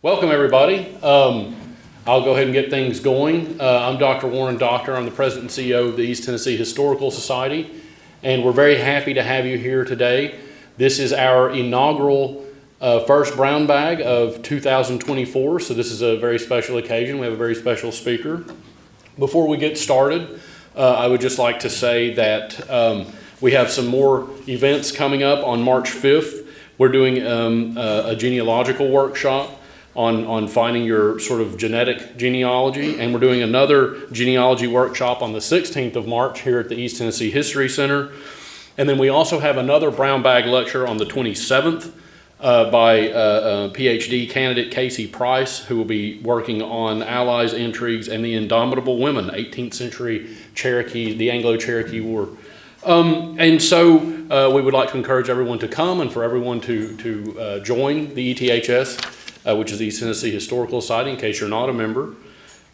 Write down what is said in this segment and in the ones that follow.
Welcome, everybody. I'll go ahead and get things going. I'm Dr. Warren Doctor. I'm the President and CEO of the East Tennessee Historical Society, and we're very happy to have you here today. This is our inaugural first brown bag of 2024, so this is a very special occasion. We have a very special speaker. Before we get started, I would just like to say that we have some more events coming up on March 5th. We're doing a genealogical workshop on finding your sort of genetic genealogy, and we're doing another genealogy workshop on the 16th of March here at the East Tennessee History Center. And then we also have another brown bag lecture on the 27th by PhD candidate Casey Price, who will be working on allies, intrigues, and the indomitable women, 18th century Cherokee, the Anglo-Cherokee War. And so we would like to encourage everyone to come and for everyone to join the ETHS, which is the East Tennessee Historical Society, in case you're not a member.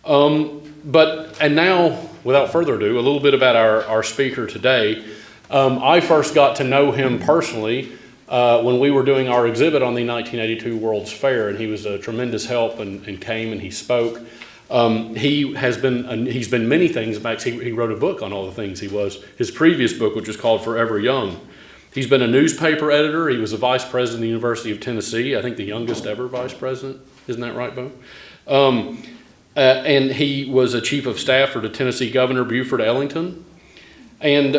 And now, without further ado, a little bit about our speaker today. I first got to know him personally when we were doing our exhibit on the 1982 World's Fair, and he was a tremendous help and came and he spoke. He's been many things. In fact, he wrote a book on all the things he was. His previous book, which is called Forever Young. He's been a newspaper editor. He was a vice president of the University of Tennessee. I think the youngest ever vice president. Isn't that right, Bo? And he was a chief of staff for the Tennessee Governor Buford Ellington. And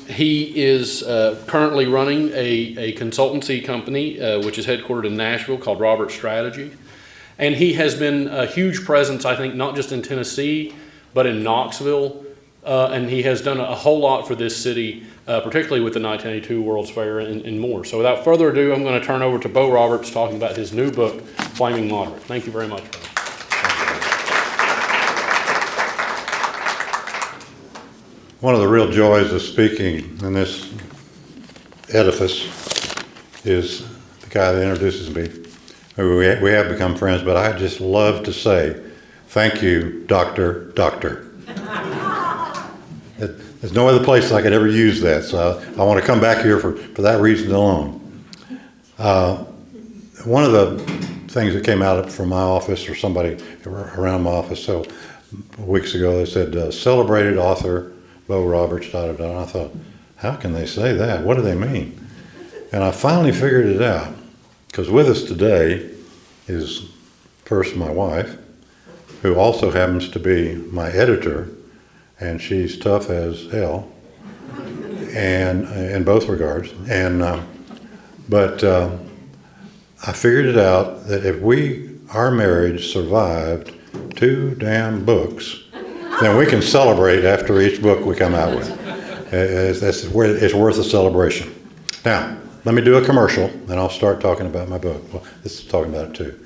he is currently running a consultancy company, which is headquartered in Nashville, called Robert Strategy. And he has been a huge presence, I think, not just in Tennessee, but in Knoxville. And he has done a whole lot for this city, particularly with the 1982 World's Fair and more. So without further ado, I'm going to turn over to Bo Roberts talking about his new book, Flaming Moderate. Thank you very much, Bo. One of the real joys of speaking in this edifice is the guy that introduces me. We have become friends, but I just love to say, thank you, Doctor. There's no other place I could ever use that, so I want to come back here for that reason alone. One of the things that came out from my office, or somebody around my office, so weeks ago, they said, celebrated author Bo Roberts, And I thought, how can they say that? What do they mean? And I finally figured it out, because with us today is first my wife, who also happens to be my editor, and she's tough as hell, and in both regards. But I figured it out that if our marriage survived 2 damn books, then we can celebrate after each book we come out with. It's worth a celebration. Now, let me do a commercial, and I'll start talking about my book. Well, this is talking about it too.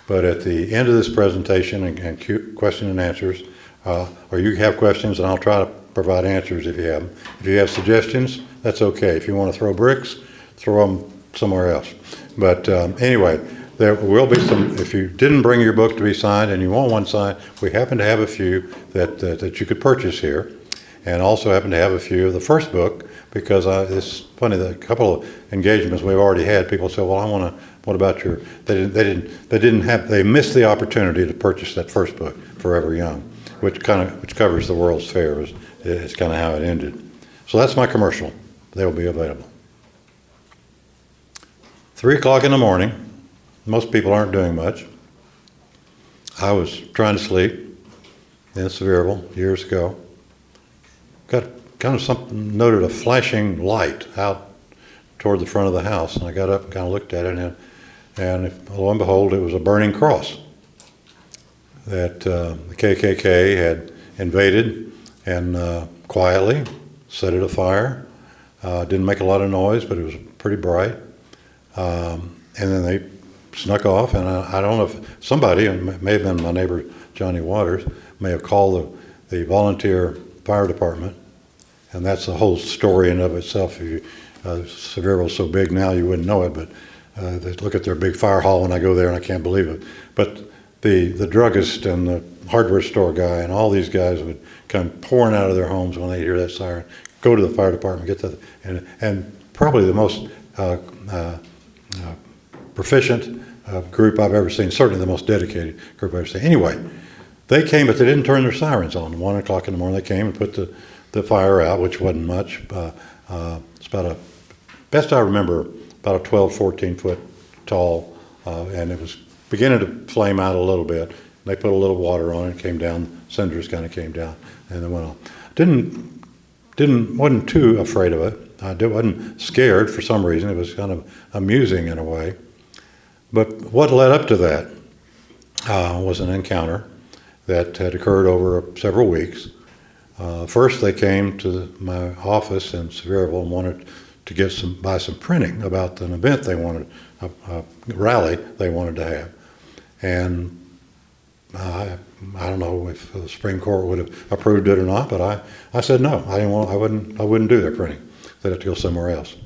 But at the end of this presentation and question and answers, or you have questions, and I'll try to provide answers if you have them. If you have suggestions, that's okay. If you want to throw bricks, throw them somewhere else. But anyway, there will be some. If you didn't bring your book to be signed and you want one signed, we happen to have a few that you could purchase here, and also happen to have a few of the first book, because it's funny that a couple of engagements we've already had, people say, well, I want to. What about your? They missed the opportunity to purchase that first book, Forever Young, which covers the World's Fair. It's kind of how it ended. So that's my commercial. They'll be available. 3 o'clock in the morning. Most people aren't doing much. I was trying to sleep in Sevierville years ago. Got kind of something, noted a flashing light out toward the front of the house, and I got up and kind of looked at it, and lo and behold, it was a burning cross that the KKK had invaded and quietly set it afire. Didn't make a lot of noise, but it was pretty bright. And then they snuck off, and I don't know if somebody, it may have been my neighbor Johnny Waters, may have called the volunteer fire department, and that's a whole story in of itself. Sevierville's so big now you wouldn't know it, but they look at their big fire hall when I go there, and I can't believe it. But the druggist and the hardware store guy and all these guys would come pouring out of their homes when they hear that siren, go to the fire department, get and probably the most proficient group I've ever seen, certainly the most dedicated group I've ever seen. Anyway, they came, but they didn't turn their sirens on. 1 o'clock in the morning, they came and put the fire out, which wasn't much. It's about best I remember, about a 12, 14 foot tall, and it was beginning to flame out a little bit. They put a little water on it, came down, cinders kind of came down, and then went on. Wasn't too afraid of it. I wasn't scared for some reason. It was kind of amusing in a way. But what led up to that was an encounter that had occurred over several weeks. First, they came to my office in Sevierville and wanted to buy some printing about an event they wanted, a rally they wanted to have. And I don't know if the Supreme Court would have approved it or not, but I said no. I wouldn't do their printing. They'd have to go somewhere else.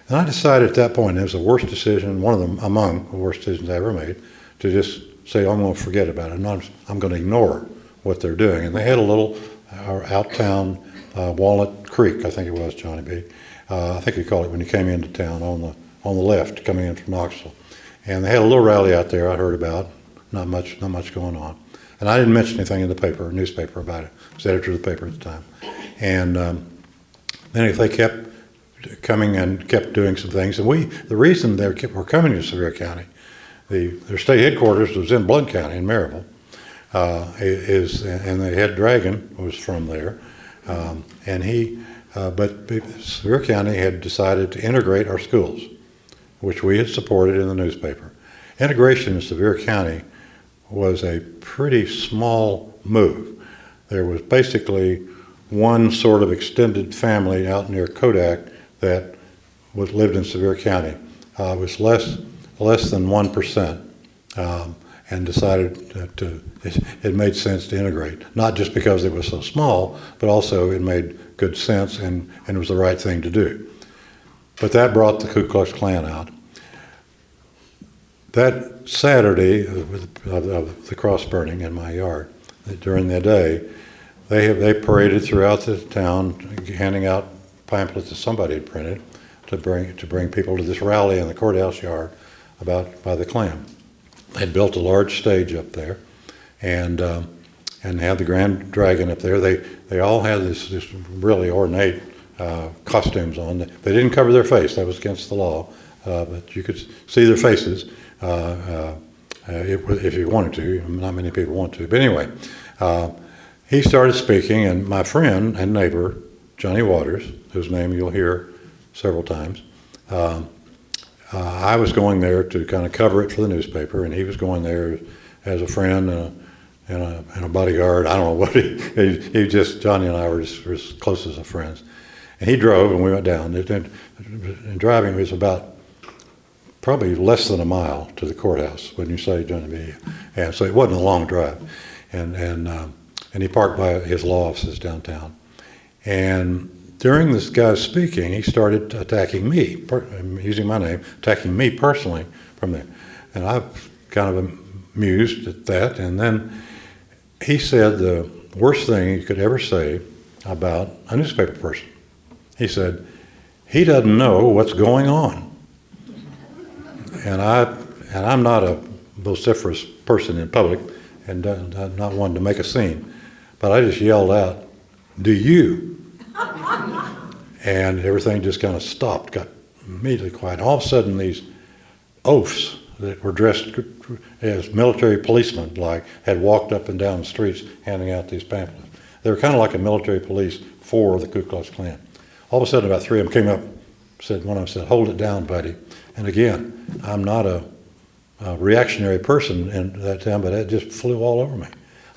And I decided at that point, it was the worst decision, one of them among the worst decisions I ever made, to just say, I'm going to forget about it. I'm going to ignore what they're doing. And they had a little out-town Walnut Creek, I think it was, Johnny B. I think you call it when you came into town on the left, coming in from Knoxville. And they had a little rally out there I heard about. Not much going on. And I didn't mention anything in the newspaper about it. I was editor of the paper at the time. And then if they kept coming and kept doing some things, and the reason they were coming to Sevier County, their state headquarters was in Blount County in Maryville, and the head dragon was from there, but Sevier County had decided to integrate our schools, which we had supported in the newspaper. Integration in Sevier County was a pretty small move. There was basically one sort of extended family out near Kodak that lived in Sevier County. It was less than 1%, and decided it made sense to integrate. Not just because it was so small, but also it made good sense and it was the right thing to do. But that brought the Ku Klux Klan out. That Saturday of the cross burning in my yard, during the day, they paraded throughout the town, handing out pamphlets that somebody had printed to bring people to this rally in the courthouse yard by the Klan. They'd built a large stage up there, and had the Grand Dragon up there. They all had this really ornate costumes on. They didn't cover their face; that was against the law. But you could see their faces if you wanted to. Not many people want to. But anyway, he started speaking, and my friend and neighbor, Johnny Waters, whose name you'll hear several times, I was going there to kind of cover it for the newspaper, and he was going there as a friend and a bodyguard. I don't know what he just, Johnny and I were just as close as friends. And he drove, and we went down. And driving was about probably less than a mile to the courthouse, wouldn't you say, Johnny B? And so it wasn't a long drive. And he parked by his law offices downtown. And during this guy's speaking, he started attacking me, using my name, attacking me personally from there. And I was kind of amused at that. And then he said the worst thing you could ever say about a newspaper person. He said, he doesn't know what's going on. And I'm not a vociferous person in public and not one to make a scene. But I just yelled out, do you? And everything just kind of stopped, got immediately quiet. All of a sudden, these oafs that were dressed as military policemen, had walked up and down the streets handing out these pamphlets. They were kind of like a military police for the Ku Klux Klan. All of a sudden, about three of them came up, one of them said, hold it down, buddy. And again, I'm not a reactionary person in that time, but that just flew all over me.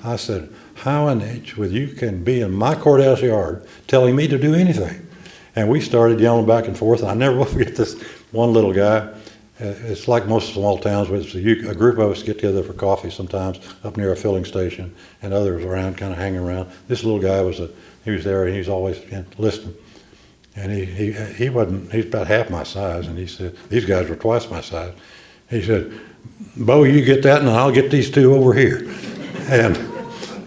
I said, how in H with you can be in my courthouse yard telling me to do anything? And we started yelling back and forth. And I never will forget this one little guy. It's like most small towns where a group of us get together for coffee sometimes up near a filling station, and others around, kind of hanging around. This little guy was there, and he was always listening. And he's about half my size, and he said, these guys were twice my size. He said, Bo, you get that, and I'll get these two over here. And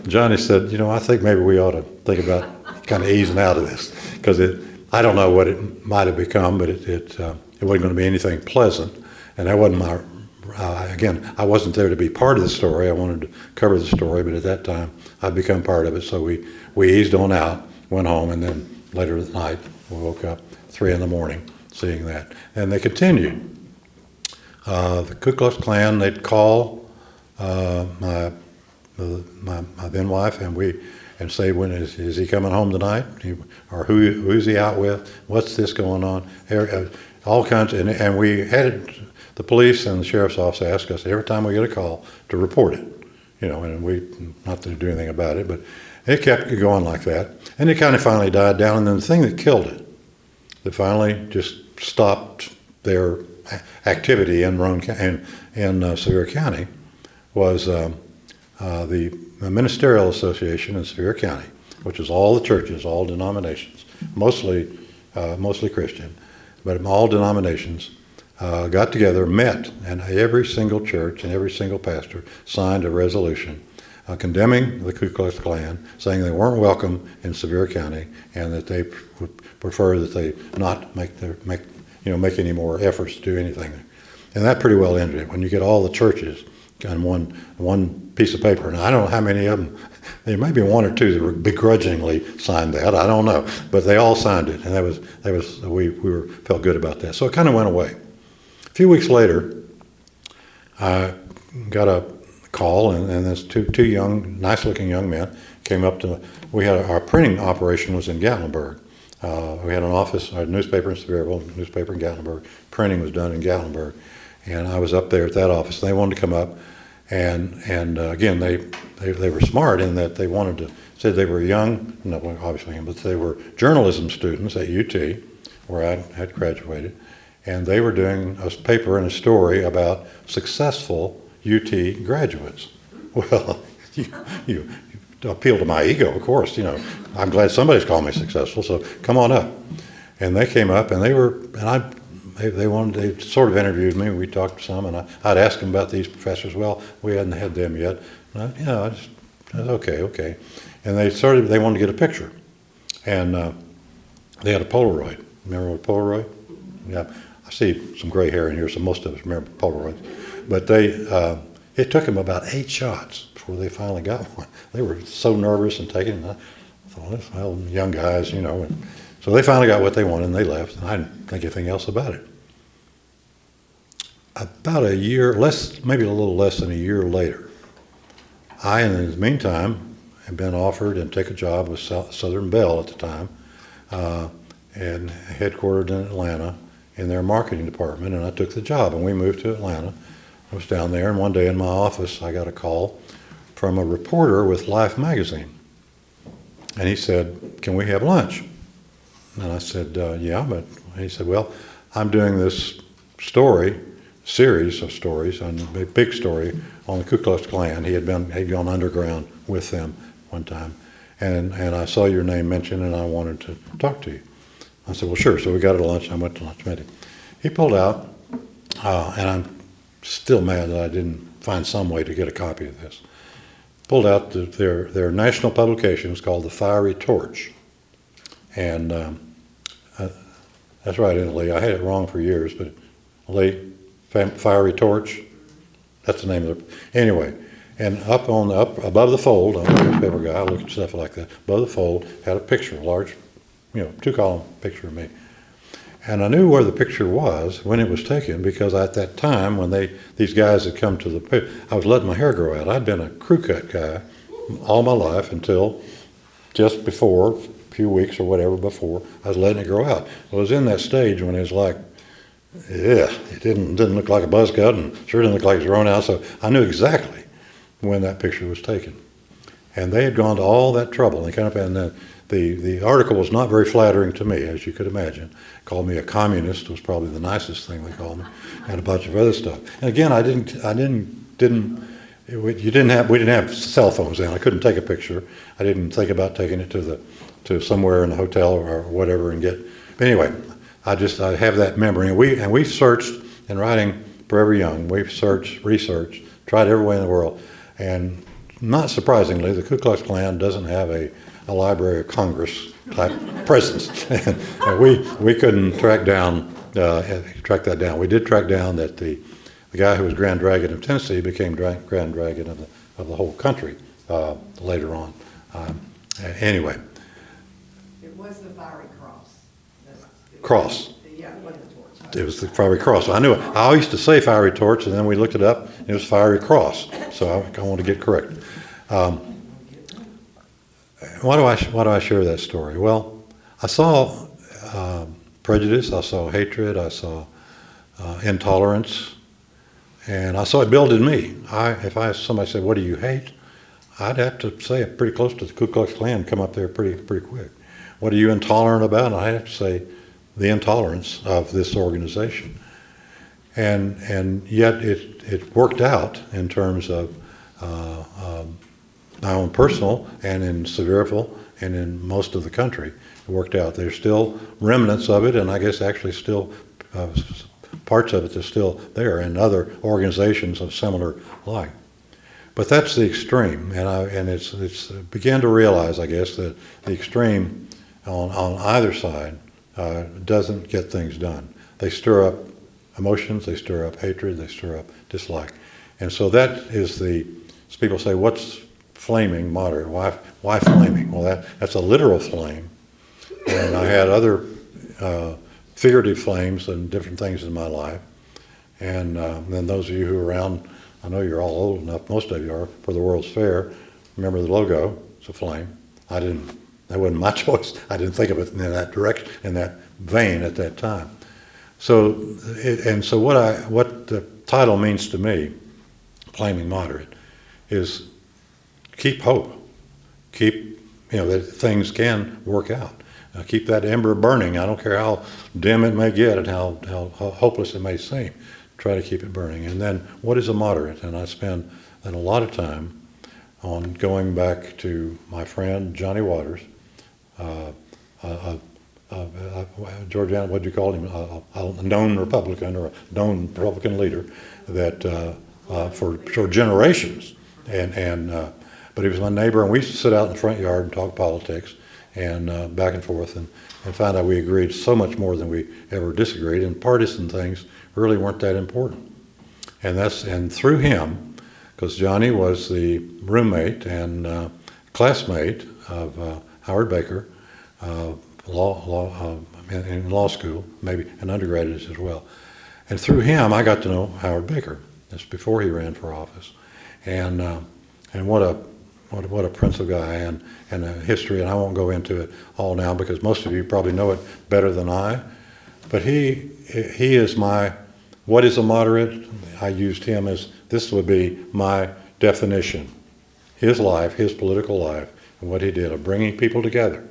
Johnny said, I think maybe we ought to think about kind of easing out of this, because I don't know what it might have become, but it wasn't going to be anything pleasant, and that wasn't again, I wasn't there to be part of the story. I wanted to cover the story, but at that time, I'd become part of it. So we eased on out, went home, and then later that night, we woke up 3 in the morning seeing that. And they continued. The Ku Klux Klan, they'd call my then wife, and say, when is he coming home tonight? Or who's he out with? What's this going on? All kinds, and we had the police and the sheriff's office ask us every time we get a call to report it, and we not to do anything about it, but it kept going like that, and it kind of finally died down. And then the thing that killed it, that finally just stopped their activity in Sevier County, was the Ministerial Association in Sevier County, which is all the churches, all denominations, mostly Christian, but all denominations got together, met, and every single church and every single pastor signed a resolution condemning the Ku Klux Klan, saying they weren't welcome in Sevier County, and that they would prefer that they not make any more efforts to do anything. And that pretty well ended it. When you get all the churches on one piece of paper, and I don't know how many of them, there may be one or two that begrudgingly signed that. I don't know, but they all signed it, and we felt good about that. So it kind of went away. A few weeks later, I got a call, and there's two young, nice-looking young men came up to. We had our printing operation was in Gatlinburg. We had an office, a newspaper in Sevierville, newspaper in Gatlinburg. Printing was done in Gatlinburg, and I was up there at that office. They wanted to come up, and again, they were smart in that they wanted to. Said they were young, no, obviously, but they were journalism students at UT, where I had graduated, and they were doing a paper and a story about successful UT graduates. Well, you appeal to my ego, of course. I'm glad somebody's called me successful. So come on up. And they came up, and they sort of interviewed me. We talked some, and I'd ask them about these professors. Well, we hadn't had them yet. I said, okay. And they wanted to get a picture, and they had a Polaroid. Remember what Polaroid? Yeah, I see some gray hair in here, so most of us remember Polaroids. But it took them about 8 shots before they finally got one. They were so nervous and taking it. I thought, well, young guys, And so they finally got what they wanted, and they left. And I didn't think anything else about it. About a year, maybe a little less than a year later, I, in the meantime, had been offered and take a job with Southern Bell at the time, and headquartered in Atlanta in their marketing department, and I took the job, and we moved to Atlanta. I was down there, and one day in my office, I got a call from a reporter with Life magazine. And he said, "Can we have lunch?" And I said, "Yeah," but he said, "Well, I'm doing this series of stories, on a big story on the Ku Klux Klan." He'd gone underground with them one time. And I saw your name mentioned, and I wanted to talk to you. I said, "Well, sure." So we got at lunch, and I went to lunch with him. He pulled out, and I'm still mad that I didn't find some way to get a copy of this. Pulled out their national publication. It's called The Fiery Torch. And that's right, Lee. I had it wrong for years, but Lee, Fiery Torch, that's the name of it. Anyway, and up above the fold, I'm a newspaper guy, I look at stuff like that, above the fold had a picture, a large, 2-column picture of me. And I knew where the picture was when it was taken, because at that time, when these guys had come to I was letting my hair grow out. I'd been a crew cut guy all my life until just before, a few weeks or whatever before, I was letting it grow out. I was in that stage when it was like, yeah, it didn't look like a buzz cut, and sure didn't look like it was grown out, so I knew exactly when that picture was taken. And they had gone to all that trouble, and they kind of, and the article was not very flattering to me, as you could imagine. Called me a communist was probably the nicest thing they called me, and a bunch of other stuff. And again, we didn't have cell phones then. I couldn't take a picture. I didn't think about taking it to somewhere in a hotel or whatever and get. But anyway, I have that memory, and we've searched in writing Forever Young. We've researched, tried every way in the world, and not surprisingly, the Ku Klux Klan doesn't have a Library of Congress type presence. And we couldn't track that down. We did track down that the the guy who was Grand Dragon of Tennessee became Grand Dragon of the whole country later on. Anyway. It was the fiery cross. Cross. Yeah, it wasn't the torch. It was the fiery cross. I knew it. I used to say fiery torch, and then we looked it up, and it was fiery cross. So I want to get correct. Why do I share that story? Well, I saw prejudice, I saw hatred, I saw intolerance, and I saw it build in me. If somebody said, "What do you hate?" I'd have to say it pretty close to the Ku Klux Klan, come up there pretty quick. What are you intolerant about? I'd have to say the intolerance of this organization. And yet it worked out in terms of my own personal and in Sevierville and in most of the country. It worked out. There's still remnants of it, and I guess actually still parts of it that's still there in other organizations of similar like. But that's the extreme, and it's began to realize, I guess, that the extreme on either side doesn't get things done. They stir up emotions, they stir up hatred, they stir up dislike, and so that is so people say, "What's flaming moderate? Why flaming?" Well, that's a literal flame, and I had other figurative flames and different things in my life, and then those of you who are around. I know you're all old enough, most of you are, for the World's Fair. Remember the logo, it's a flame. That wasn't my choice. I didn't think of it in that direction, in that vein at that time. So what the title means to me, Flaming Moderate, is keep hope. Keep, that things can work out. Keep that ember burning. I don't care how dim it may get and how hopeless it may seem. Try to keep it burning. And then what is a moderate? And I spend a lot of time on going back to my friend Johnny Waters, Georgiana, what do you call him? A known Republican or a known Republican leader that for generations. But he was my neighbor, and we used to sit out in the front yard and talk politics and back and forth and found out we agreed so much more than we ever disagreed, and partisan things really weren't that important. And through him, because Johnny was the roommate and classmate of Howard Baker, in law school, maybe an undergraduate as well. And through him, I got to know Howard Baker. That's before he ran for office, and what a prince of guy and a history. And I won't go into it all now because most of you probably know it better than I. But he is what is a moderate? I used him as, this would be my definition. His life, his political life, and what he did of bringing people together.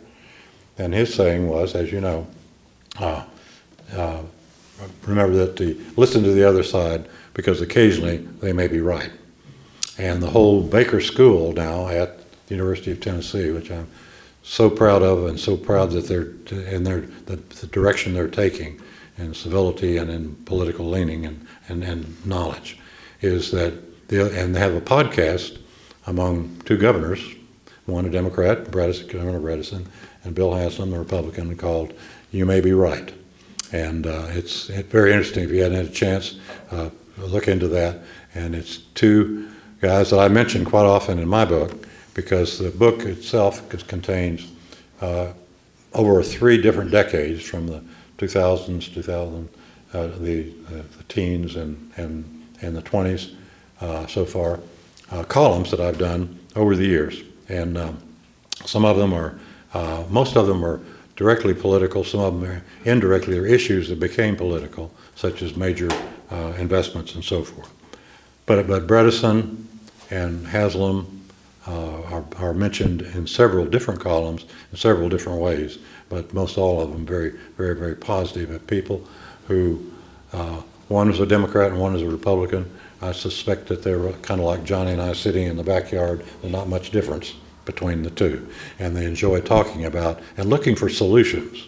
And his saying was, as you know, remember that listen to the other side because occasionally they may be right. And the whole Baker School now at the University of Tennessee, which I'm so proud of and so proud that they're in the direction they're taking in civility and in political leaning and knowledge, is that and they have a podcast among two governors, one a Democrat, Governor Bredesen, and Bill Haslam, a Republican, called "You May Be Right." And it's very interesting. If you hadn't had a chance, look into that. And it's two guys that I mention quite often in my book, because the book itself contains over 3 different decades, from the 2000s, the teens and the 20s so far, columns that I've done over the years. And some of them are, most of them are directly political, some of them are indirectly, are issues that became political, such as major investments and so forth. But Bredesen and Haslam are mentioned in several different columns in several different ways, but most all of them very, very, very positive of people who, one is a Democrat and one is a Republican. I suspect that they're kind of like Johnny and I sitting in the backyard. There's not much difference between the two. And they enjoy talking about and looking for solutions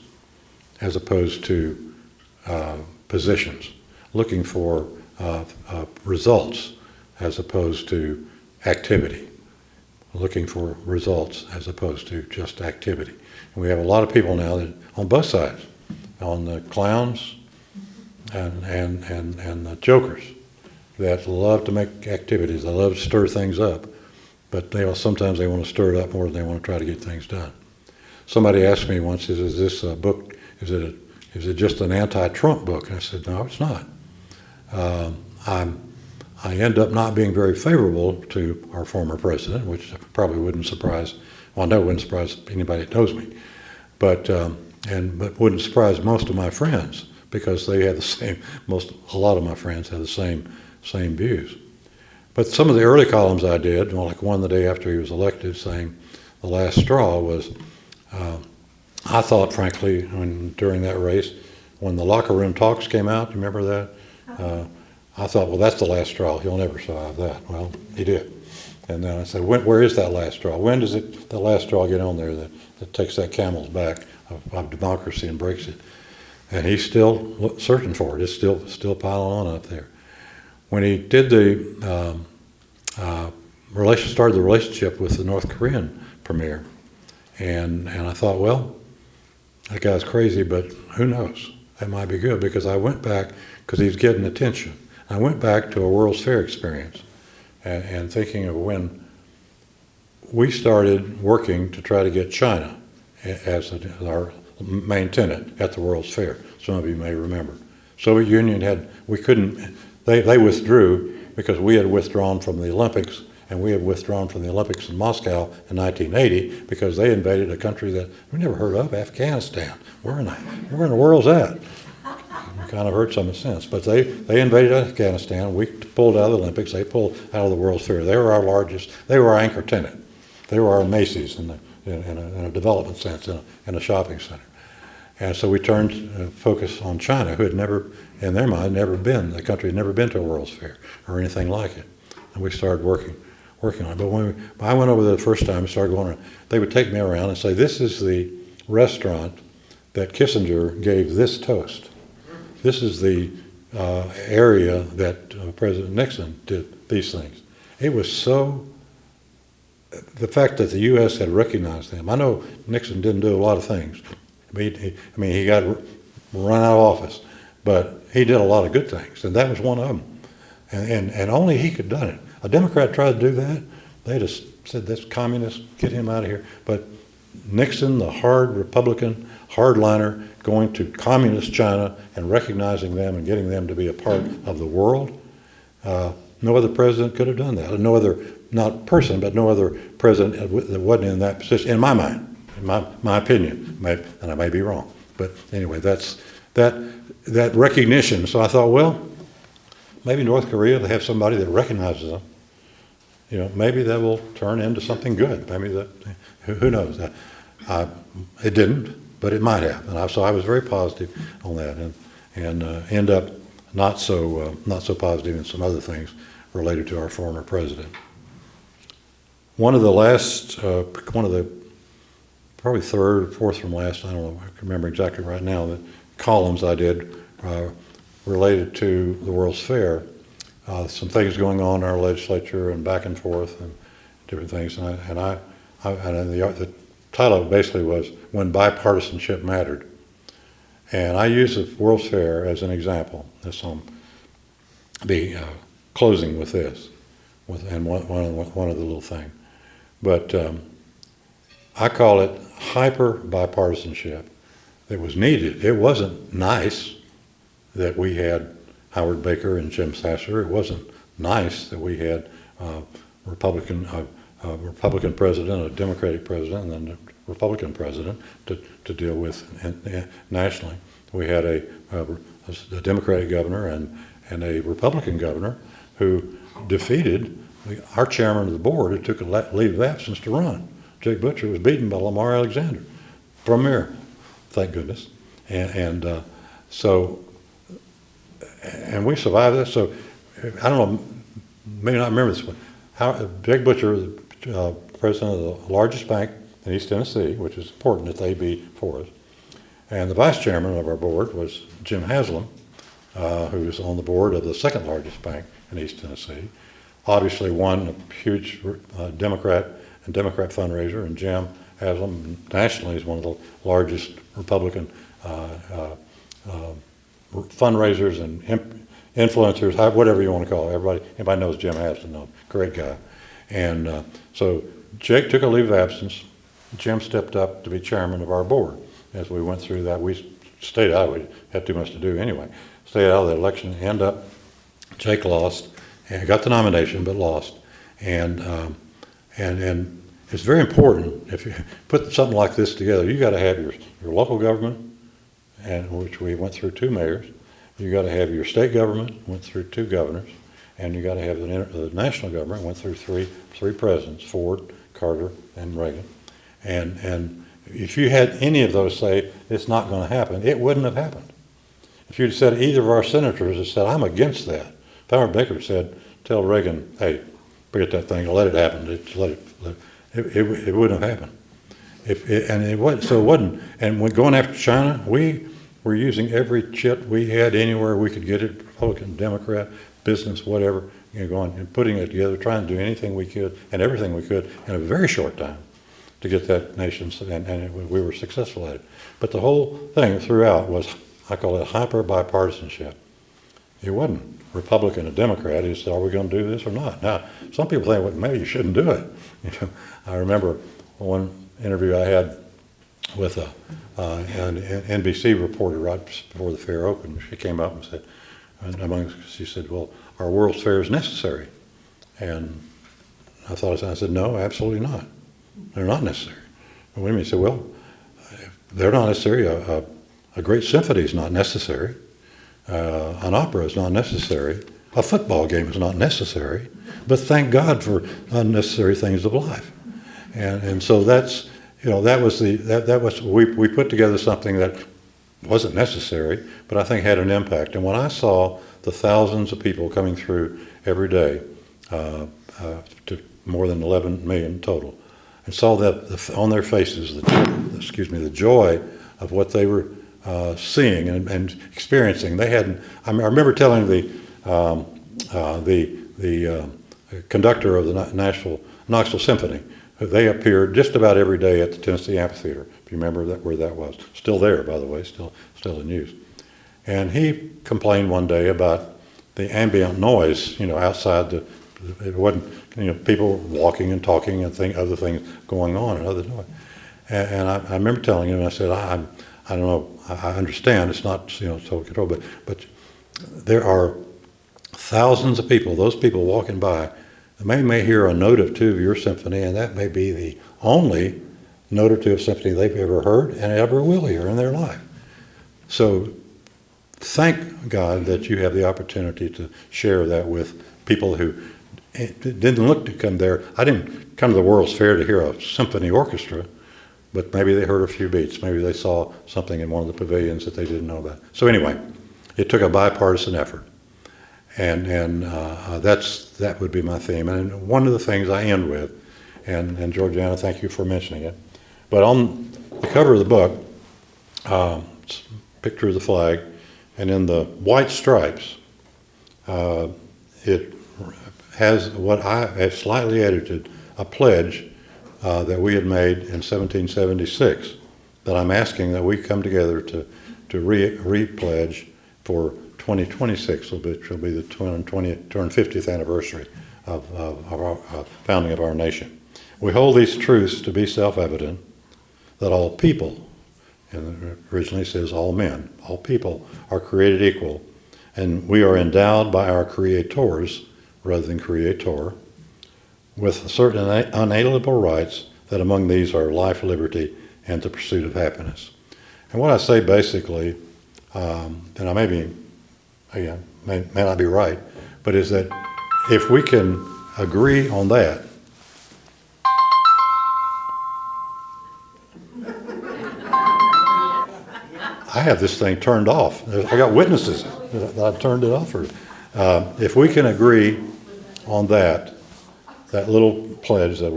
as opposed to positions, looking for results as opposed to activity, looking for results as opposed to just activity. And we have a lot of people now that on both sides, on the clowns and the jokers, that love to make activities. They love to stir things up, but sometimes they want to stir it up more than they want to try to get things done. Somebody asked me once, is this a book, is it just an anti-Trump book? And I said, no, it's not. I end up not being very favorable to our former president, which probably wouldn't surprise, well, I know it wouldn't surprise anybody that knows me, but wouldn't surprise most of my friends, because they had the same, a lot of my friends had the same views. But some of the early columns I did, well, like one the day after he was elected, saying the last straw was, I thought, frankly, during that race, when the locker room talks came out, you remember that? I thought, well, that's the last straw. He'll never survive that. Well, he did. And then I said, where is that last straw? When does the last straw get on there that takes that camel's back of democracy and breaks it? And he's still searching for it. It's still piling on up there. When he did started the relationship with the North Korean premier, and I thought, well, that guy's crazy, but who knows? That might be good, because I went back, because he's getting attention. I went back to a World's Fair experience and thinking of when we started working to try to get China as our main tenant at the World's Fair. Some of you may remember. Soviet Union they withdrew because we had withdrawn from the Olympics, and we had withdrawn from the Olympics in Moscow in 1980 because they invaded a country that we never heard of, Afghanistan. Where in the world's that? Kind of heard some sense, but they invaded Afghanistan. We pulled out of the Olympics. They pulled out of the World's Fair. They were our largest. They were our anchor tenant. They were our Macy's in a development sense, in a shopping center. And so we turned focus on China, who had never, in their mind, the country had never been to a World's Fair or anything like it. And we started working on it. But when I went over there the first time and started going around, they would take me around and say, this is the restaurant that Kissinger gave this toast. This is the area that President Nixon did these things. It was the fact that the U.S. had recognized them. I know Nixon didn't do a lot of things. He got run out of office, but he did a lot of good things, and that was one of them. And only he could have done it. A Democrat tried to do that. They just said, that's communist, get him out of here. But Nixon, the hard Republican, hardliner, going to communist China and recognizing them and getting them to be a part of the world. No other president could have done that. No other, not person, but no other president that wasn't in that position, in my mind, in my opinion, and I may be wrong. But anyway, that's that recognition. So I thought, well, maybe North Korea, they have somebody that recognizes them. Maybe that will turn into something good. Maybe that, who knows? It didn't. But it might have, and so I was very positive on that, and end up not so positive in some other things related to our former president. One of the probably third or fourth from last, I don't know, I can remember exactly right now, the columns I did related to the World's Fair, some things going on in our legislature and back and forth and different things, and the title basically was When Bipartisanship Mattered. And I use the World's Fair as an example. This I'll be closing with this, and one of the little thing. But I call it hyper bipartisanship. It was needed. It wasn't nice that we had Howard Baker and Jim Sasser. It wasn't nice that we had Republican president, a Democratic president, and then a Republican president to deal with nationally. We had a Democratic governor and a Republican governor who defeated our chairman of the board, who took a leave of absence to run. Jake Butcher was beaten by Lamar Alexander, premier, thank goodness. And we survived that. So I don't know, maybe not remember this one. Jake Butcher was president of the largest bank in East Tennessee, which is important that they be for us. And the vice chairman of our board was Jim Haslam, who was on the board of the second largest bank in East Tennessee. Obviously a huge Democrat fundraiser, and Jim Haslam nationally is one of the largest Republican fundraisers and influencers, whatever you want to call it. Anybody knows Jim Aston, no, great guy. And so Jake took a leave of absence. Jim stepped up to be chairman of our board. As we went through that, we stayed out. We had too much to do anyway. Stayed out of the election. End up, Jake lost and got the nomination, but lost. And it's very important if you put something like this together. You got to have your local government, and which we went through 2 mayors. You got to have your state government, went through 2 governors, and you got to have the national government, went through three presidents: Ford, Carter, and Reagan. And if you had any of those say it's not going to happen, it wouldn't have happened. If you'd said either of our senators had said, I'm against that. If Howard Baker said, tell Reagan, hey, forget that thing, let it happen. It wouldn't have happened. It wasn't. And when going after China, we were using every chit we had anywhere we could get it, Republican, Democrat, business, whatever, going and putting it together, trying to do anything we could and everything we could in a very short time to get that nation, and we were successful at it. But the whole thing throughout was, I call it hyper bipartisanship. It wasn't Republican and Democrat. He said, are we going to do this or not? Now, some people think, well, maybe you shouldn't do it. I remember one interview I had with an NBC reporter right before the fair opened. She came up and said, she said, well, our World's Fair is necessary. And I said, no, absolutely not. They're not necessary. And what do you mean? He said, well, if they're not necessary. A great symphony is not necessary. An opera is not necessary. A football game is not necessary. But thank God for unnecessary things of life. And so that's, that was we put together something that wasn't necessary, but I think had an impact. And when I saw the thousands of people coming through every day, to more than 11 million total, and saw that on their faces, the joy of what they were seeing and experiencing. I remember telling the conductor of the Knoxville Symphony, they appeared just about every day at the Tennessee Amphitheater. If you remember where that was, still there, by the way, still in use. And he complained one day about the ambient noise, outside it wasn't, people walking and talking and other things going on and other noise. And I remember telling him, I said, I don't know, I understand it's not, so control, but there are thousands of people, those people walking by, they may hear a note or two of your symphony, and that may be the only note or two of symphony they've ever heard and ever will hear in their life. So thank God that you have the opportunity to share that with people who didn't look to come there. I didn't come to the World's Fair to hear a symphony orchestra, but maybe they heard a few beats. Maybe they saw something in one of the pavilions that they didn't know about. So anyway, it took a bipartisan effort. And that would be my theme. And one of the things I end with, and Georgiana, thank you for mentioning it, but on the cover of the book, it's a picture of the flag, and in the white stripes, it has what I have slightly edited, a pledge that we had made in 1776, that I'm asking that we come together to re-pledge for 2026, which will be the 250th anniversary of our founding of our nation. We hold these truths to be self-evident, that all people, and it originally says all men, all people are created equal, and we are endowed by our creators, rather than creator, with certain unalienable rights, that among these are life, liberty, and the pursuit of happiness. And what I say basically, and I may not be right, but is that if we can agree on that, I have this thing turned off. I got witnesses that I turned it off for. If we can agree on that little pledge that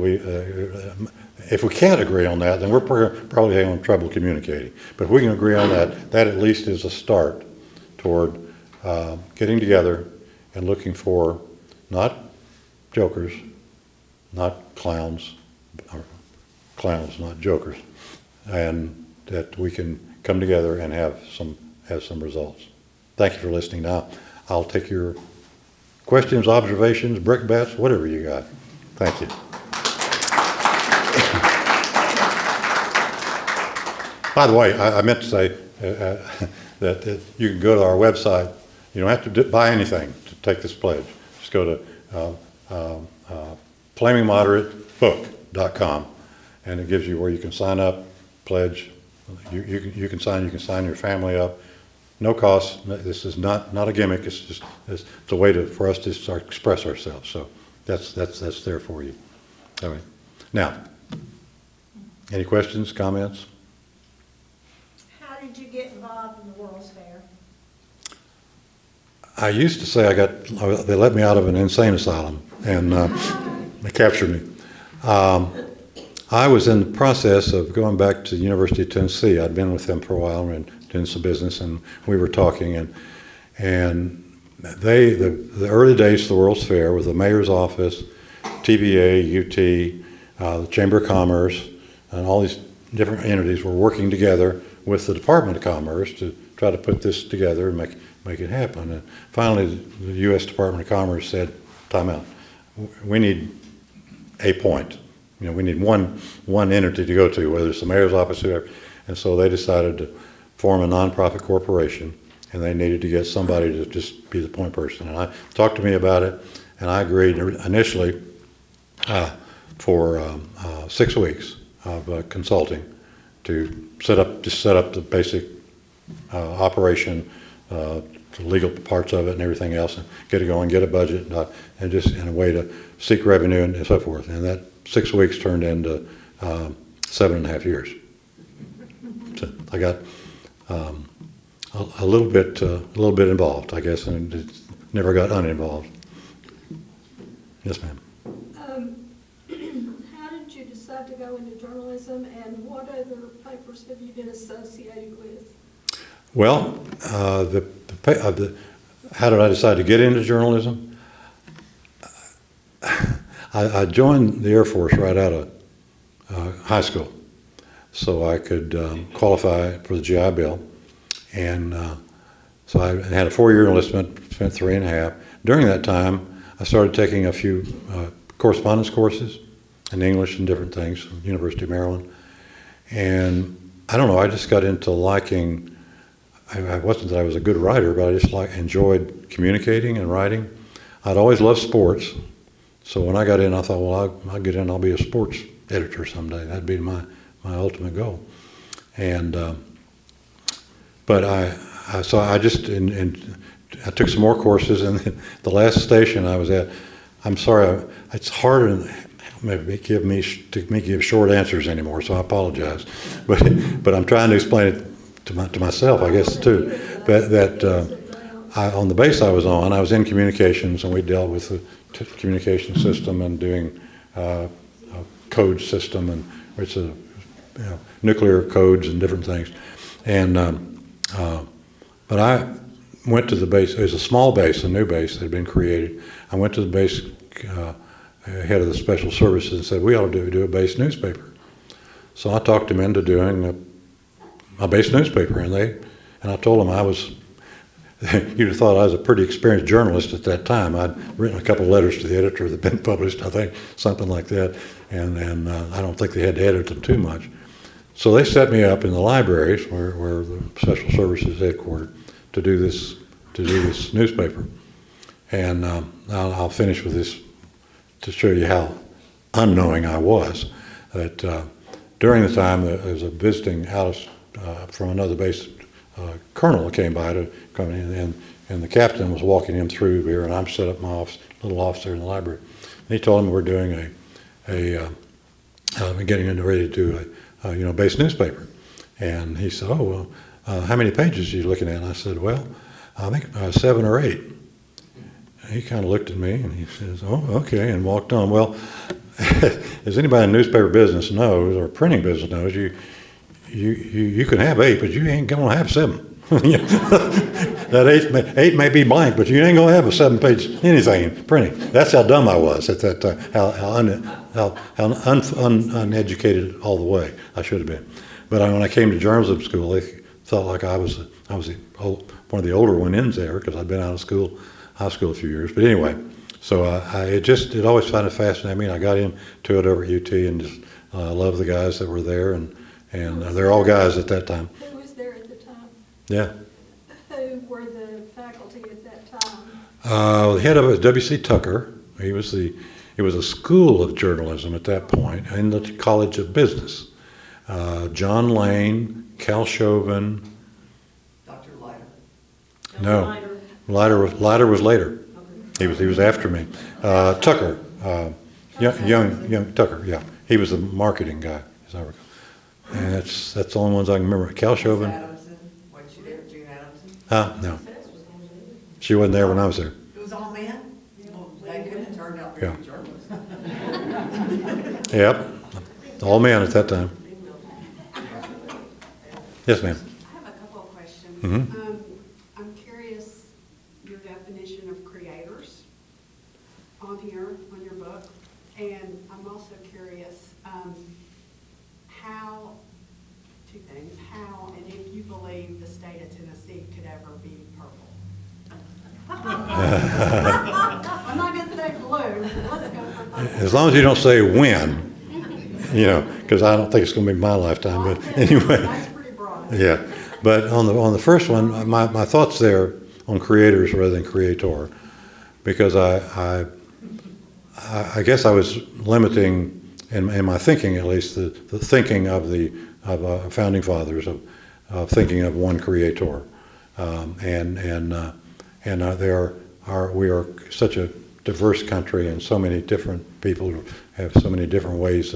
if we can't agree on that, then we're probably having trouble communicating. But if we can agree on that, that at least is a start toward getting together and looking for not jokers, not clowns, or clowns, not jokers, and that we can come together and have some results. Thank you for listening. Now, I'll take your questions, observations, brickbats, whatever you got. Thank you. By the way, I meant to say that you can go to our website. You don't have to buy anything to take this pledge. Just go to flamingmoderateBook.com, and it gives you where you can sign up, pledge. You can sign your family up. No cost. This is not a gimmick. It's a way for us to start express ourselves. So that's there for you. All right. Now, any questions, comments? How did you get involved in the World's Fair? I used to say they let me out of an insane asylum, and they captured me. I was in the process of going back to the University of Tennessee. I'd been with them for a while and doing some business, and we were talking, and the early days of the World's Fair with the mayor's office, TVA, UT, the Chamber of Commerce, and all these different entities were working together with the Department of Commerce to try to put this together and make it happen. And finally, the U.S. Department of Commerce said, time out. We need a point. We need one entity to go to, whether it's the mayor's office, whoever. And so they decided to form a nonprofit corporation, and they needed to get somebody to just be the point person. And I talked to me about it, and I agreed initially for 6 weeks of consulting to set up the basic operation, the legal parts of it and everything else, and get it going, get a budget, and just in a way to seek revenue and so forth. And that 6 weeks turned into 7.5 years. So I got a little bit involved, I guess, and it never got uninvolved. Yes, ma'am. How did you decide to go into journalism, and what other papers have you been associated with? Well, how did I decide to get into journalism? I joined the Air Force right out of high school, so I could qualify for the GI Bill. And so I had a 4-year enlistment, spent 3.5. During that time, I started taking a few correspondence courses in English and different things from the University of Maryland. And I don't know, I just got into liking, I wasn't that I was a good writer, but I just enjoyed communicating and writing. I'd always loved sports. So when I got in, I thought, well, I'll get in, I'll be a sports editor someday. That'd be my ultimate goal. And but I took some more courses, and the last station I was at, I'm sorry, it's harder to give short answers anymore, so I apologize. But I'm trying to explain it to myself, I guess, too. On the base I was in communications, and we dealt with the communication system and doing a code system, and it's nuclear codes and different things. And but I went to the base. It was a small base, a new base that had been created. I went to the base head of the special services and said, we ought to do a base newspaper. So I talked him into doing a base newspaper, and I told him I was. You'd have thought I was a pretty experienced journalist at that time. I'd written a couple of letters to the editor that had been published, I think, something like that, and I don't think they had to edit them too much. So they set me up in the libraries where the special services headquartered to do this newspaper. And I'll finish with this to show you how unknowing I was. That during the time there was a visiting from another base colonel that came by to come in, and the captain was walking him through here, and I'm set up my little office there in the library. And he told him we're doing getting ready to do a base newspaper. And he said, oh, well, how many pages are you looking at? And I said, well, I think 7 or 8. And he kind of looked at me and he says, oh, okay, and walked on. Well, as anybody in newspaper business knows, or printing business knows, you can have 8, but you ain't gonna have 7. That 8 may be blank, but you ain't gonna have a 7-page anything printing. That's how dumb I was at that time. How uneducated all the way I should have been. But when I came to journalism school, they felt like I was I was one of the older one in there because I'd been out of school, high school a few years. But anyway, so it always found it fascinating me. And I got into it over at UT and just loved the guys that were there, and they're all guys at that time. Who was there at the time? Yeah. Who were the faculty at that time? The head of it was W.C. Tucker. It was a school of journalism at that point in the College of Business. John Lane, Cal Chauvin. Dr. Leiter. No, Leiter was later. He was after me. Tucker, young Tucker. Yeah, he was the marketing guy, as I recall. And that's the only ones I can remember. Cal Chauvin. Adamson, wasn't she there, June Adamson? No, she wasn't there when I was there. It was all men? Well, they couldn't have turned out Yeah. very journalists. Yep, all men at that time. Yes, ma'am. I have a couple of questions. Mhm. I'm curious your definition of creators on here, on your book. And I'm also curious how, two things, how and if you believe the state of Tennessee could ever be purple. I'm not going to say blue, but let's go for purple. As long as you don't say when, because I don't think it's going to be my lifetime. But anyway. That's pretty broad. Yeah, but on the first one, my thoughts there on creators rather than creator, because I guess I was limiting in my thinking, at least the thinking of the founding fathers of thinking of one creator, we are such a diverse country, and so many different people have so many different ways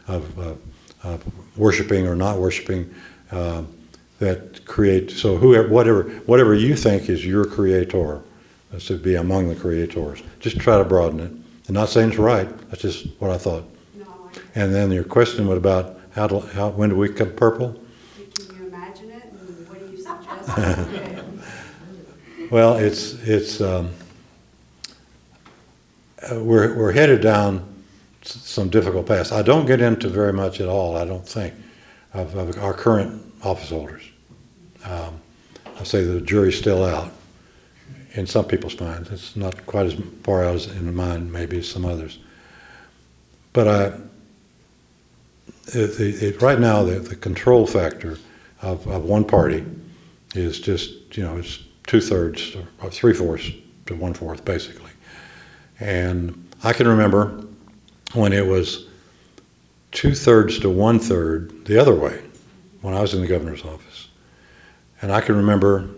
of worshiping or not worshiping. That create, so whatever you think is your creator, that's to be among the creators. Just try to broaden it. I'm not saying it's right, that's just what I thought. No, And then your question was about when do we come purple? can you imagine it and what do you suggest? Well, we're headed down some difficult paths. I don't get into very much at all, I don't think, of our current office holders. I say the jury's still out in some people's minds. It's not quite as far out as in mine, maybe, as some others. But right now, the control factor of one party is just, it's 2/3 or 3/4 to 1/4, basically. And I can remember when it was 2/3 to 1/3 the other way, when I was in the governor's office. And I can remember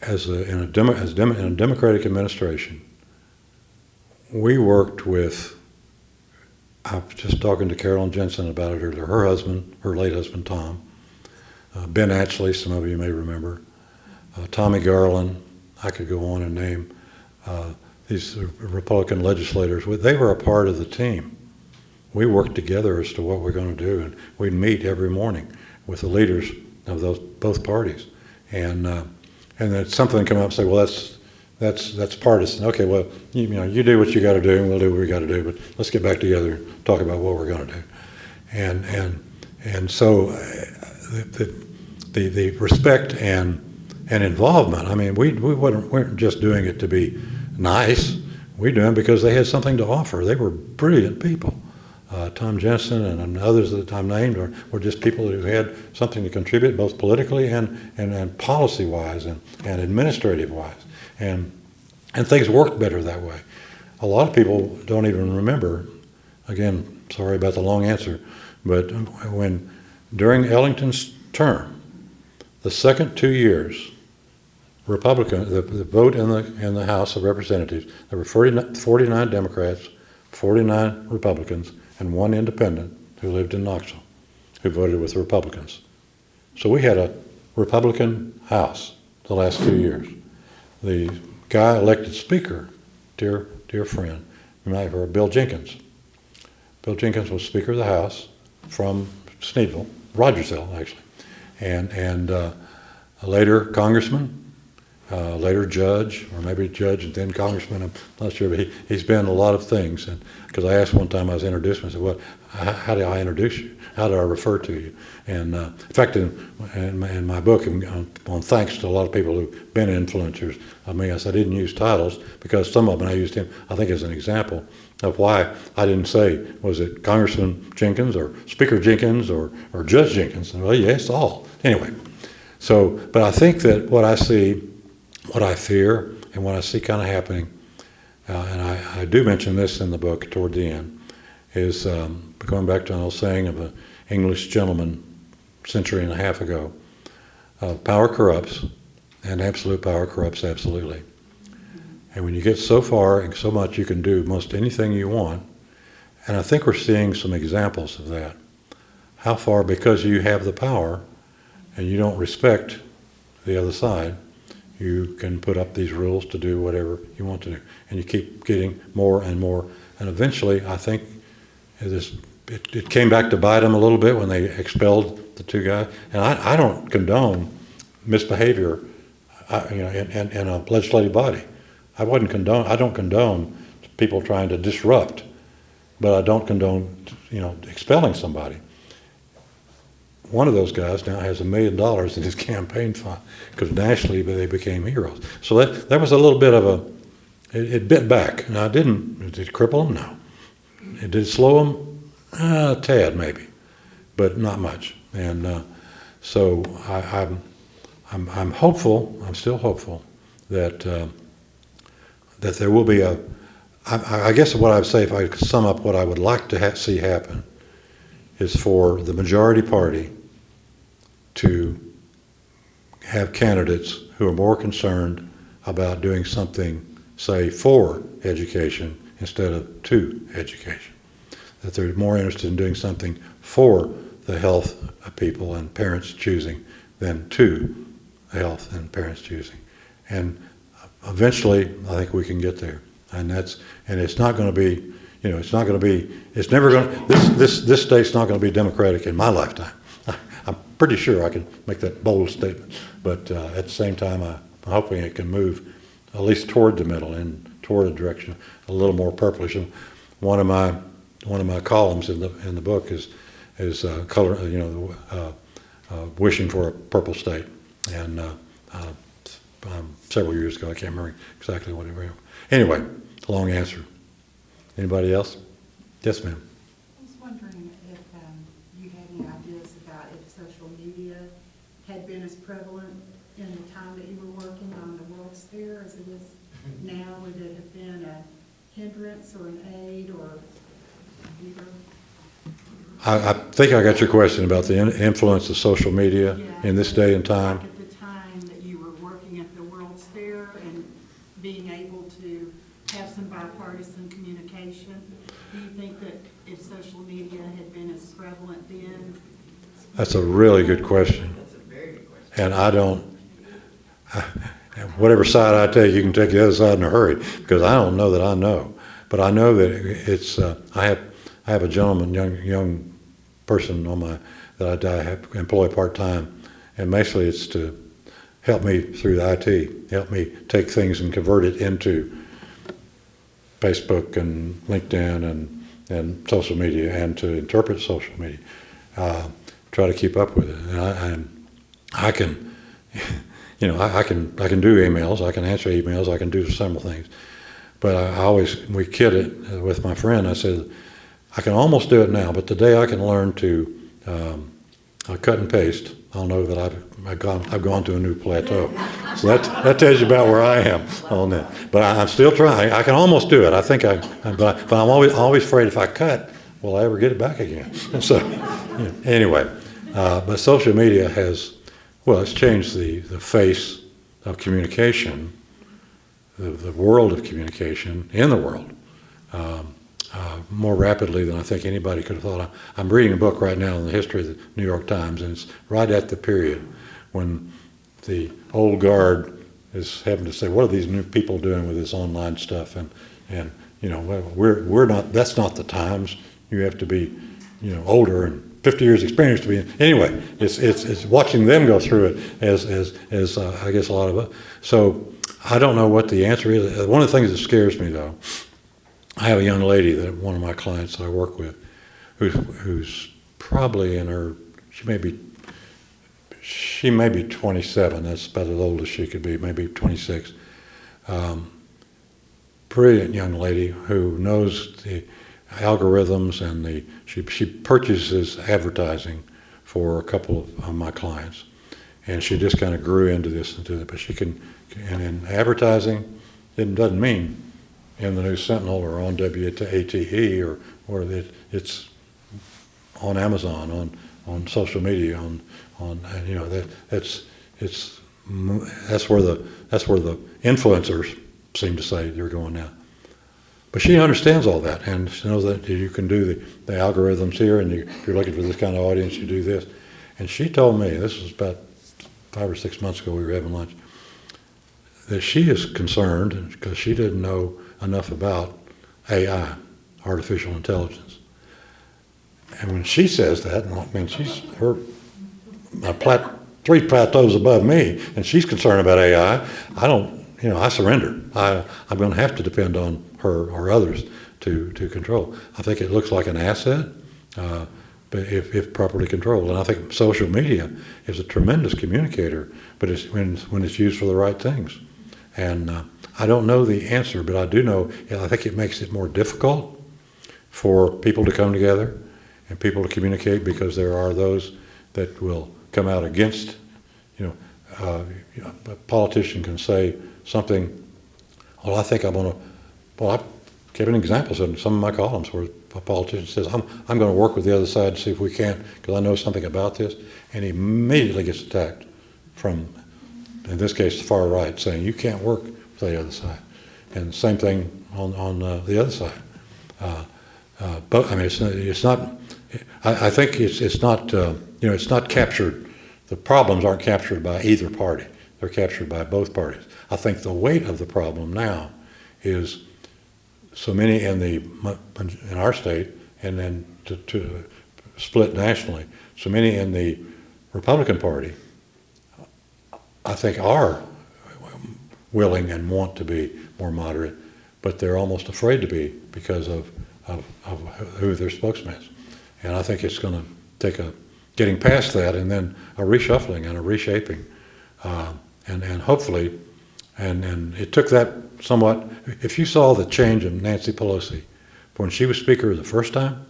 in a Democratic administration, we worked with, I was just talking to Carolyn Jensen about it earlier, her late husband, Tom, Ben Atchley, some of you may remember, Tommy Garland, I could go on and name these Republican legislators. They were a part of the team. We worked together as to what we're going to do, and we'd meet every morning with the leaders of both parties, and then something come up and say, well, that's partisan. Okay, well, you do what you got to do, and we'll do what we got to do, but let's get back together and talk about what we're going to do, and so the respect and involvement. I mean, we weren't just doing it to be nice. We do it because they had something to offer. They were brilliant people. Tom Jensen and others that I'm named were just people who had something to contribute, both politically and policy-wise and administrative-wise. And things worked better that way. A lot of people don't even remember, again, sorry about the long answer, but during Ellington's term, the second 2 years, Republican, the vote in the House of Representatives, there were 49 Democrats, 49 Republicans, and one independent who lived in Knoxville, who voted with the Republicans. So we had a Republican House the last 2 years. The guy elected Speaker, dear friend, you might have heard, Bill Jenkins. Bill Jenkins was Speaker of the House from Sneedville, Rogersville, actually, and later Congressman, later judge, or maybe judge and then congressman, I'm not sure, but he's been a lot of things. And because I asked one time, I was introduced him, I said, "What? How do I introduce you? How do I refer to you?" And in fact, in my book, on thanks to a lot of people who've been influencers of me, I said I didn't use titles because some of them I used him, I think, as an example of why I didn't say, was it Congressman Jenkins or Speaker Jenkins or Judge Jenkins? And, well, yes, all. Anyway, so, but I think that what I see, what I fear, and what I see kind of happening, and I do mention this in the book toward the end, is going back to an old saying of an English gentleman a century and a half ago, power corrupts, and absolute power corrupts absolutely. And when you get so far and so much, you can do most anything you want. And I think we're seeing some examples of that. How far, because you have the power and you don't respect the other side, you can put up these rules to do whatever you want to do. And you keep getting more and more. And eventually, I think it came back to bite them a little bit when they expelled the two guys. And I don't condone misbehavior in a legislative body. I don't condone people trying to disrupt, but I don't condone, expelling somebody. One of those guys now has $1 million in his campaign fund because nationally they became heroes. So that was a little bit of it bit back. Now did it cripple them? No. Did it slow them? A tad maybe, but not much. And so I'm hopeful. I'm still hopeful that there will be I guess what I would say, if I could sum up what I would like to see happen, is for the majority party to have candidates who are more concerned about doing something, say, for education instead of to education. That they're more interested in doing something for the health of people and parents choosing than to the health and parents choosing. And eventually, I think we can get there. And it's not going to be, it's never going to, this state's not going to be democratic in my lifetime. I'm pretty sure I can make that bold statement. But at the same time, I'm hoping it can move at least toward the middle and toward a direction a little more purplish. And one of my columns in the book is color, wishing for a purple state. And several years ago, I can't remember exactly what it was. Anyway, long answer. Anybody else? Yes, ma'am. I was wondering if you had any ideas about if social media had been as prevalent in the time that you were working on the World's Fair as it is now. Would it have been a hindrance or an aid or either? I think I got your question about the influence of social media in this day and time. Like at the time that you were working at the World's Fair and being able to have some bipartisan communication, do you think that if social media had been as prevalent then? That's a really good question. That's a very good question. And I don't, whatever side I take, you can take the other side in a hurry, because I don't know that I know. But I know that it's, I have a gentleman, young person that I have employ part-time, and basically it's to help me through the IT, help me take things and convert it into Facebook and LinkedIn and social media, and to interpret social media, try to keep up with it. And I can, I can do emails, I can answer emails, I can do several things. But we kid it with my friend. I said, I can almost do it now, but the day I can learn to cut and paste, I'll know that I've gone to a new plateau. So that tells you about where I am on that. But I'm still trying. I can almost do it. I think but I'm always afraid if I cut, will I ever get it back again? So anyway, but social media it's changed the face of communication, the world of communication in the world. More rapidly than I think anybody could have thought. I'm reading a book right now on the history of the New York Times, and it's right at the period when the old guard is having to say, what are these new people doing with this online stuff? And we're not, that's not the times. You have to be, older and 50 years experience to be, anyway, it's watching them go through it as I guess a lot of us. So I don't know what the answer is. One of the things that scares me though, I have a young lady that one of my clients that I work with, who's probably in her, she may be 27. That's about as old as she could be, maybe 26. Brilliant young lady who knows the algorithms and she purchases advertising for a couple of my clients, and she just kind of grew into this and to that. But she can, and in advertising, it doesn't mean in the New Sentinel or on WATE or it's on Amazon, on social media, on you know that's where the influencers seem to say they're going now. But she understands all that, and she knows that you can do the algorithms here, and if you're looking for this kind of audience, you do this. And she told me, this was about 5 or 6 months ago, we were having lunch, that she is concerned because she didn't know enough about AI, artificial intelligence. And when she says that, I mean, she's three plateaus above me, and she's concerned about AI. I surrender. I'm going to have to depend on her or others to control. I think it looks like an asset, but if properly controlled. And I think social media is a tremendous communicator, but it's when it's used for the right things. And I don't know the answer, but I do know, I think it makes it more difficult for people to come together and people to communicate, because there are those that will come out against, a politician can say something, well, I think I'm going to, I've given examples in some of my columns where a politician says, I'm going to work with the other side to see if we can't, because I know something about this, and he immediately gets attacked from, in this case, the far right, saying you can't work with the other side. And the same thing on the other side. But I mean, it's not. I think it's not. It's not captured. The problems aren't captured by either party. They're captured by both parties. I think the weight of the problem now is so many in our state, and then to split nationally. So many in the Republican Party, I think, are willing and want to be more moderate, but they're almost afraid to be because of who their spokesman is. And I think it's going to take getting past that, and then a reshuffling and a reshaping, and hopefully, and it took that somewhat. If you saw the change in Nancy Pelosi when she was Speaker the first time,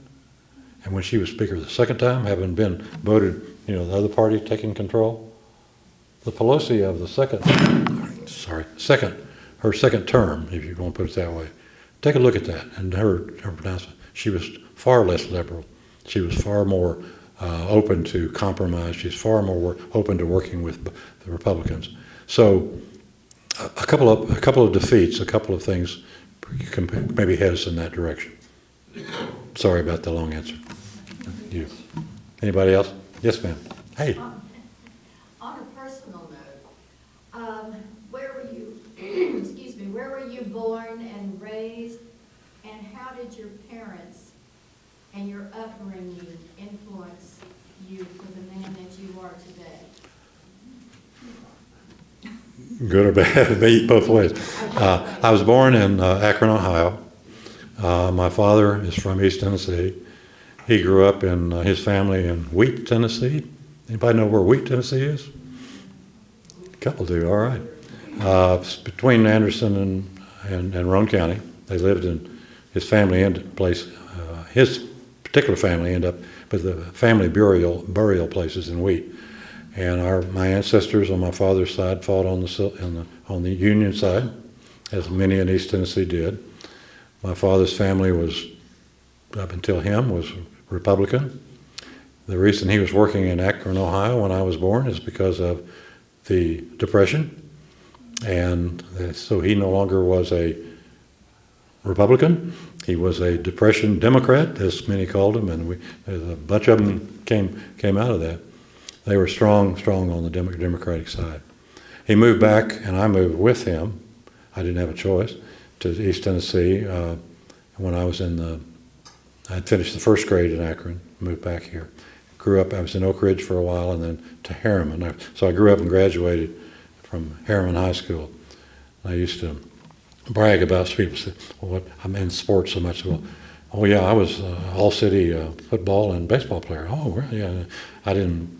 and when she was Speaker the second time, having been voted, the other party taking control, the Pelosi of the her second term, if you want to put it that way, take a look at that and her pronouncement. She was far less liberal. She was far more open to compromise. She's far more open to working with the Republicans. So a couple of defeats, a couple of things can maybe head us in that direction. Sorry about the long answer. You. Anybody else? Yes, ma'am. Hey. On a personal note, where were you, excuse me, where were you born and raised, and how did your parents and your upbringing influence you for the man that you are today? Good or bad, they eat both ways. I was born in Akron, Ohio. My father is from East Tennessee. He grew up in his family in Wheat, Tennessee. Anybody know where Wheat, Tennessee is? A couple do, all right. It's between Anderson and Roane County. They lived in, his family his particular family ended up, but the family burial places in Wheat. And my ancestors on my father's side fought on the Union side, as many in East Tennessee did. My father's family was, up until him, was Republican. The reason he was working in Akron, Ohio when I was born is because of the Depression. And so he no longer was a Republican. He was a Depression Democrat, as many called him, and a bunch of them came out of that. They were strong on the Democratic side. He moved back, and I moved with him. I didn't have a choice, to East Tennessee when I was I'd finished the first grade in Akron, moved back here. grew up, I was in Oak Ridge for a while and then to Harriman. So I grew up and graduated from Harriman High School. I used to brag about people say, well, I'm in sports so much. Well, oh yeah, I was all-city football and baseball player. Oh, really? Yeah. I didn't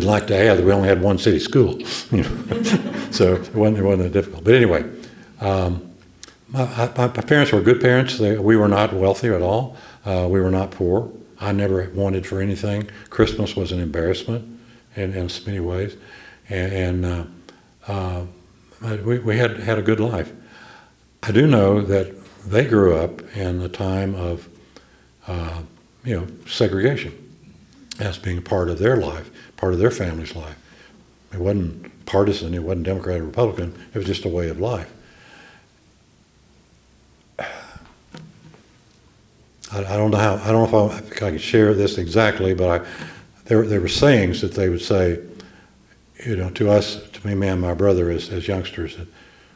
like to add that we only had one city school, you know. So it wasn't that difficult. But anyway, my parents were good parents. We were not wealthy at all. We were not poor. I never wanted for anything. Christmas was an embarrassment in so many ways, and we had a good life. I do know that they grew up in the time of segregation as being part of their life, part of their family's life. It wasn't partisan. It wasn't Democrat or Republican. It was just a way of life. I don't know if I can share this exactly, but there were sayings that they would say, to us, to me and my brother as youngsters, that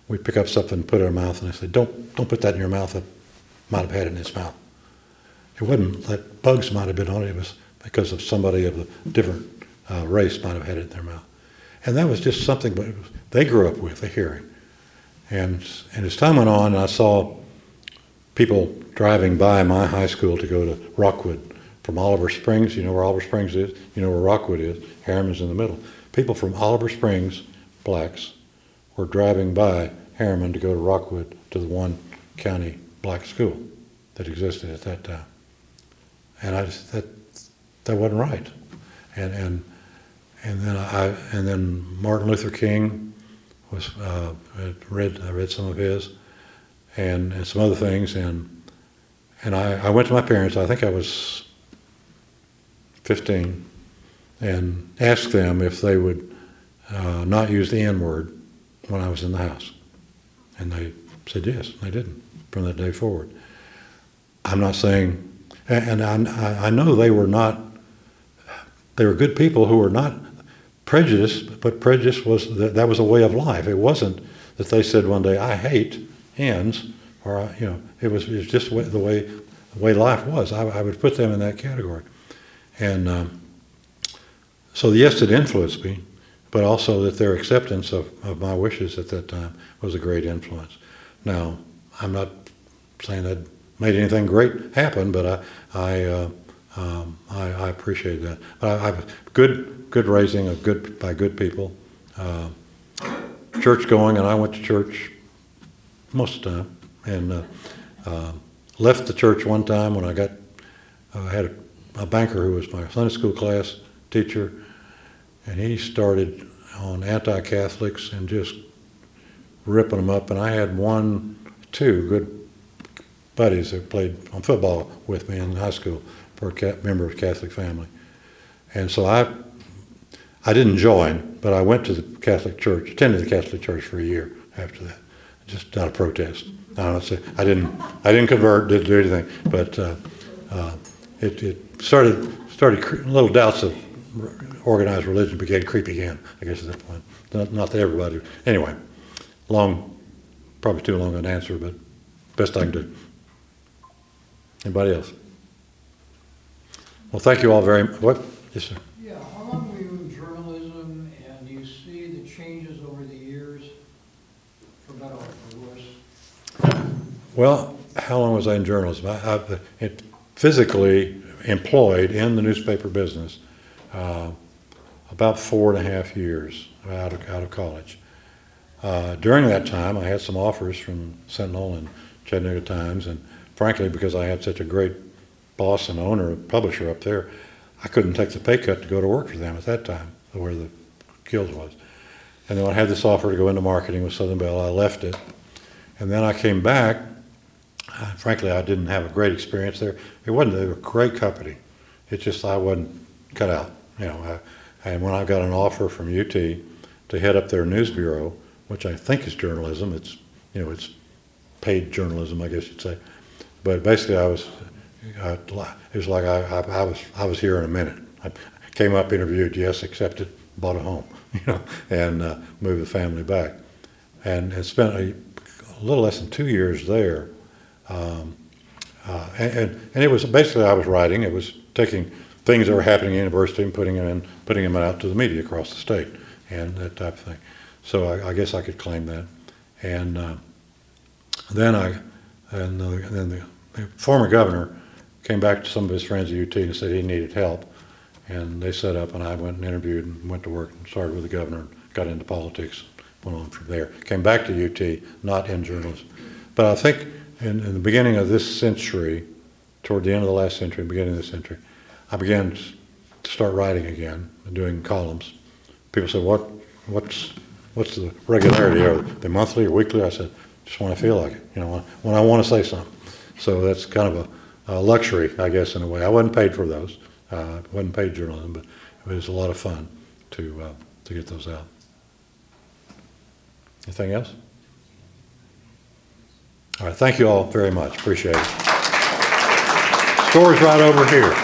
we'd pick up something and put it in our mouth, and they said, don't put that in your mouth. It might have had it in its mouth. It wasn't that bugs might have been on it. It was because of somebody of a different race might have had it in their mouth. And that was just something they grew up with, the hearing. And as time went on, I saw people driving by my high school to go to Rockwood from Oliver Springs. You know where Oliver Springs is? You know where Rockwood is? Harriman's in the middle. People from Oliver Springs, blacks, were driving by Harriman to go to Rockwood to the one county black school that existed at that time. And that wasn't right. And then Martin Luther King was I read some of his and some other things, and I went to my parents. I think I was 15, and asked them if they would not use the N-word when I was in the house, and they said yes. They didn't from that day forward. I'm not saying, and I know they were not. They were good people who were not prejudiced, but prejudice was that was a way of life. It wasn't that they said one day, "I hate hens," or it was just the way life was. I would put them in that category, and so yes, it influenced me, but also that their acceptance of my wishes at that time was a great influence. Now, I'm not saying that made anything great happen, but I appreciate that. But I've good raising by good people, church going, and I went to church most of the time, and left the church one time when I had a banker who was my Sunday school class teacher, and he started on anti-Catholics and just ripping them up. And I had two good buddies that played on football with me in high school for a member of the Catholic family. And so I didn't join, but I went to the Catholic church, attended the Catholic church for a year after that, just out of protest. I didn't convert, didn't do anything, but it started little doubts of organized religion began creeping in, I guess, at that point. Not to everybody. Anyway, probably too long an answer, but best I can do. Anybody else? Well, thank you all very much. What? Yes, sir. Yeah, how long were you in journalism, and do you see the changes over the years, for better or for worse? Well, how long was I in journalism? I physically employed in the newspaper business about 4.5 years out of college. During that time, I had some offers from Sentinel and Chattanooga Times, and frankly, because I had such a great boss and owner, publisher up there, I couldn't take the pay cut to go to work for them at that time, where the Guild was. And then I had this offer to go into marketing with Southern Bell. I left it, and then I came back. Frankly, I didn't have a great experience there. They were a great company. It's just I wasn't cut out, And when I got an offer from UT to head up their news bureau, which I think is journalism, it's paid journalism, I guess you'd say. But basically, it was like I was here in a minute. I came up, interviewed, yes, accepted, bought a home, and moved the family back, and spent a little less than 2 years there. And it was basically I was writing. It was taking things that were happening at the university and putting them out to the media across the state and that type of thing. So I guess I could claim that. And then the former governor came back to some of his friends at UT and said he needed help. And they set up, and I went and interviewed and went to work and started with the governor and got into politics, went on from there. Came back to UT, not in journalism. But I think in the beginning of this century, toward the end of the last century, beginning of this century, I began to start writing again and doing columns. People said, what's the regularity? Are they monthly or weekly? I said, just when I feel like it, when I want to say something. So that's kind of a luxury, I guess, in a way. I wasn't paid for those. I wasn't paid journalism, but it was a lot of fun to get those out. Anything else? All right, thank you all very much. Appreciate it. Store's right over here.